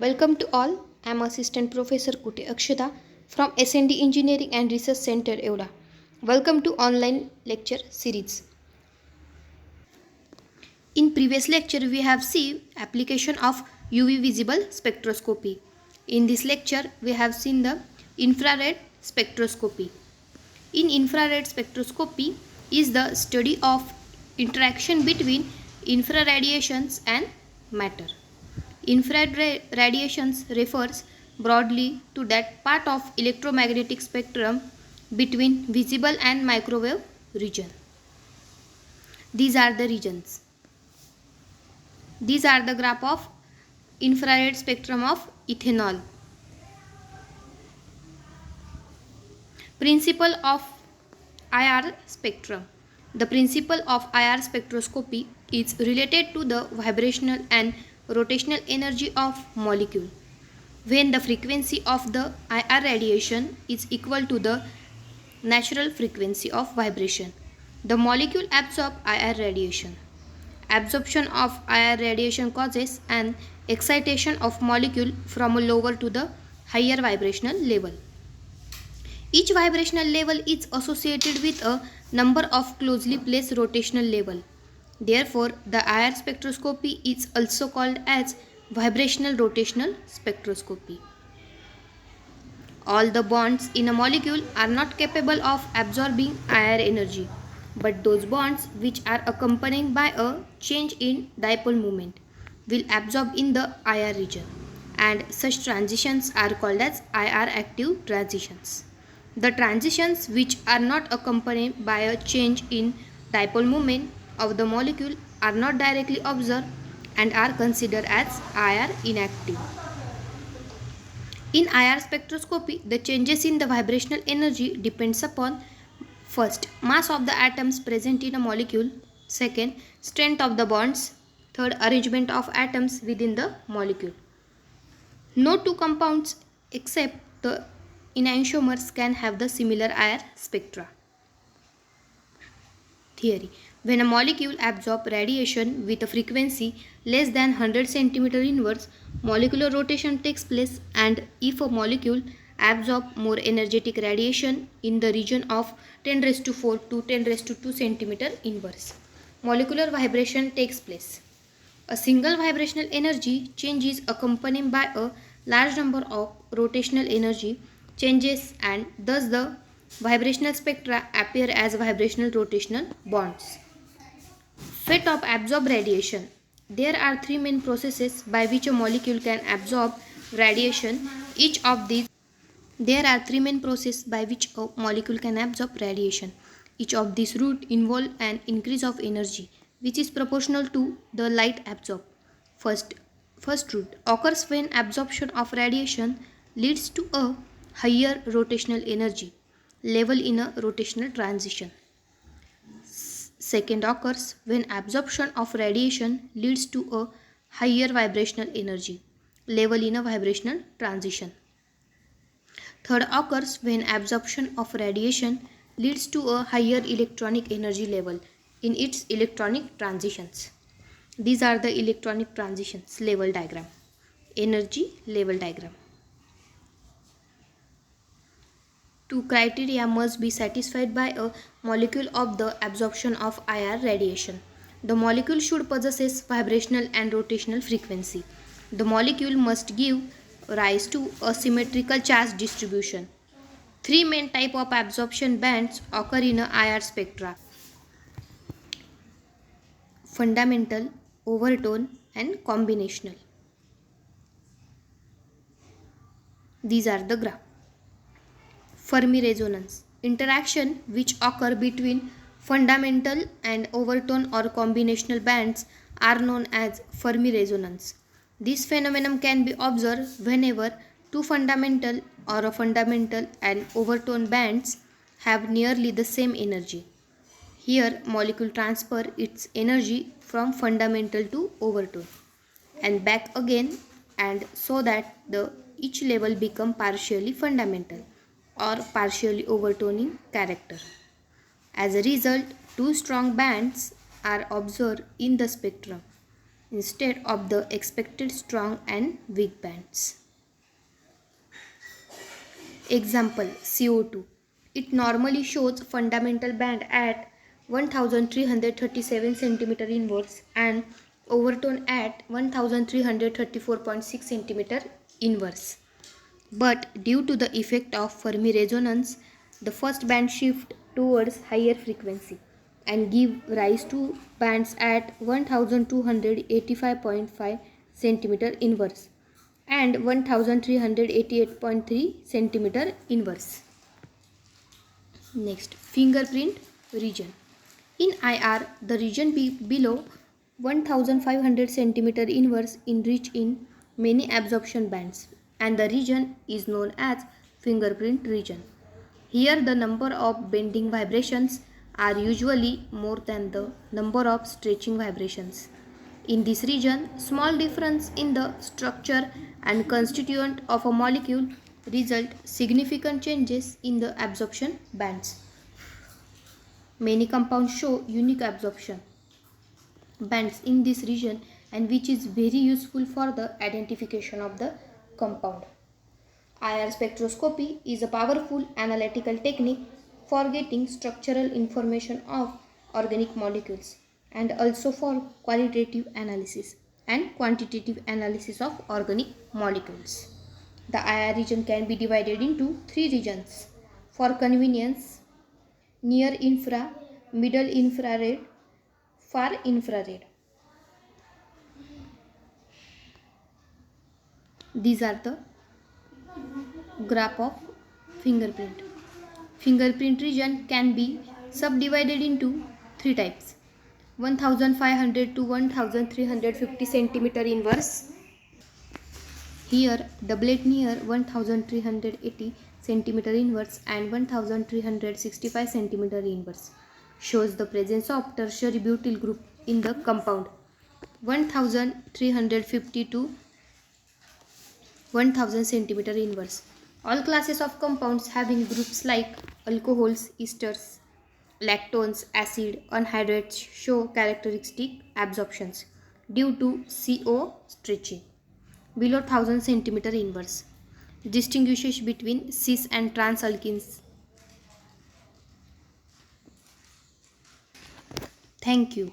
Welcome to all. I am Assistant Professor Kute Akshata from SND Engineering and Research Center, Evda. Welcome to online lecture series. In previous lecture, we have seen application of UV visible spectroscopy. In this lecture, we have seen the infrared spectroscopy. In infrared spectroscopy is the study of interaction between infraradiations and matter. Infrared radiations refers broadly to that part of electromagnetic spectrum between visible and microwave region. These are the regions. These are the graph of infrared spectrum of ethanol. Principle of IR spectrum. The principle of IR spectroscopy is related to the vibrational and rotational energy of molecule. When the frequency of the IR radiation is equal to the natural frequency of vibration, the molecule absorbs IR radiation. Absorption of IR radiation causes an excitation of molecule from a lower to the higher vibrational level. Each vibrational level is associated with a number of closely placed rotational levels. Therefore, the IR spectroscopy is also called as vibrational rotational spectroscopy. All the bonds in a molecule are not capable of absorbing IR energy, but those bonds which are accompanied by a change in dipole moment will absorb in the IR region, and such transitions are called as IR active transitions. The transitions which are not accompanied by a change in dipole moment of the molecule are not directly observed and are considered as IR inactive. In IR spectroscopy, the changes in the vibrational energy depends upon first, mass of the atoms present in a molecule, second, strength of the bonds, third, arrangement of atoms within the molecule. No two compounds except the enantiomers can have the similar IR spectra. Theory. When a molecule absorbs radiation with a frequency less than 100 cm inverse, molecular rotation takes place, and if a molecule absorbs more energetic radiation in the region of 10⁴ to 10⁵ cm inverse, molecular vibration takes place. A single vibrational energy change is accompanied by a large number of rotational energy changes, and thus the vibrational spectra appear as vibrational rotational bonds. Fate of absorbed radiation. There are three main processes by which a molecule can absorb radiation. Each of these routes involve an increase of energy which is proportional to the light absorbed. First route occurs when absorption of radiation leads to a higher rotational energy level in a rotational transition. Second occurs when absorption of radiation leads to a higher vibrational energy level in a vibrational transition. Third occurs when absorption of radiation leads to a higher electronic energy level in its electronic transitions. These are the electronic transitions level diagram, energy level diagram. Two criteria must be satisfied by a molecule of the absorption of IR radiation. The molecule should possess vibrational and rotational frequency. The molecule must give rise to a symmetrical charge distribution. Three main types of absorption bands occur in a IR spectra: fundamental, overtone, and combinational. These are the graph. Fermi resonance. Interaction which occur between fundamental and overtone or combinational bands are known as Fermi resonance. This phenomenon can be observed whenever two fundamental or a fundamental and overtone bands have nearly the same energy. Here, molecule transfer its energy from fundamental to overtone and back again, and so that each level become partially fundamental or partially overtoning character. As a result, two strong bands are observed in the spectrum. instead of the expected strong and weak bands. Example, CO2. It normally shows fundamental band at 1337 cm inverse and overtone at 1334.6 cm inverse. But due to the effect of Fermi resonance, the first band shift towards higher frequency and give rise to bands at 1285.5 cm inverse and 1388.3 cm inverse. Next, fingerprint region. In IR, the region below 1500 cm inverse enrich in many absorption bands, and the region is known as fingerprint region. Here the number of bending vibrations are usually more than the number of stretching vibrations. In this region, small difference in the structure and constituent of a molecule result significant changes in the absorption bands. Many compounds show unique absorption bands in this region, and which is very useful for the identification of the compound. IR spectroscopy is a powerful analytical technique for getting structural information of organic molecules and also for qualitative analysis and quantitative analysis of organic molecules. The IR region can be divided into three regions for convenience: near infra, middle infrared, far infrared. These are the graph of fingerprint. Fingerprint region can be subdivided into three types: 1500 to 1350 cm inverse. Here doublet near 1380 cm inverse and 1365 cm inverse shows the presence of tertiary butyl group in the compound. 1350 to 1000 cm inverse. All classes of compounds having groups like alcohols, esters, lactones, acid, anhydrides show characteristic absorptions due to CO stretching. Below 1000 cm inverse distinguishes between cis and trans alkenes. Thank you.